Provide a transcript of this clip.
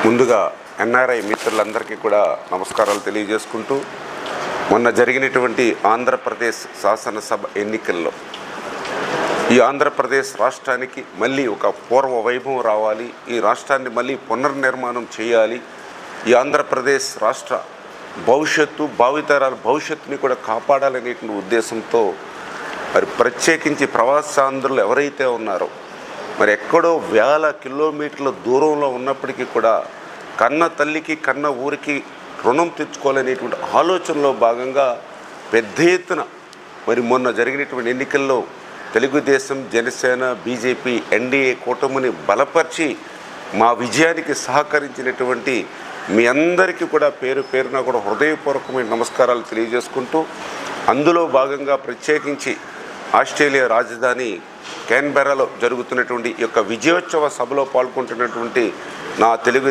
ముందుగా ఎన్ఆర్ఐ మిత్రులందరికీ కూడా నమస్కారాలు తెలియజేసుకుంటూ, మొన్న జరిగినటువంటి ఆంధ్రప్రదేశ్ శాసనసభ ఎన్నికల్లో ఈ ఆంధ్రప్రదేశ్ రాష్ట్రానికి మళ్ళీ ఒక పూర్వ వైభవం రావాలి, ఈ రాష్ట్రాన్ని మళ్ళీ పునర్నిర్మాణం చేయాలి, ఈ ఆంధ్రప్రదేశ్ రాష్ట్ర భవిష్యత్తు భావితరాల భవిష్యత్తుని కూడా కాపాడాలనేటువంటి ఉద్దేశంతో మరి ప్రత్యేకించి ప్రవాసాంధ్రులు ఎవరైతే ఉన్నారో, మరి ఎక్కడో వేల కిలోమీటర్ల దూరంలో ఉన్నప్పటికీ కూడా కన్న తల్లికి కన్న ఊరికి రుణం తెచ్చుకోవాలనేటువంటి ఆలోచనలో భాగంగా పెద్ద ఎత్తున మరి మొన్న జరిగినటువంటి ఎన్నికల్లో తెలుగుదేశం, జనసేన, బీజేపీ, ఎన్డీఏ కూటమిని బలపరిచి మా విజయానికి సహకరించినటువంటి మీ అందరికీ కూడా పేరు పేరున కూడా హృదయపూర్వకమైన నమస్కారాలు తెలియజేసుకుంటూ, అందులో భాగంగా ప్రత్యేకించి ఆస్ట్రేలియా రాజధాని క్యాన్బెరాలో జరుగుతున్నటువంటి ఈ యొక్క విజయోత్సవ సభలో పాల్గొంటున్నటువంటి నా తెలుగు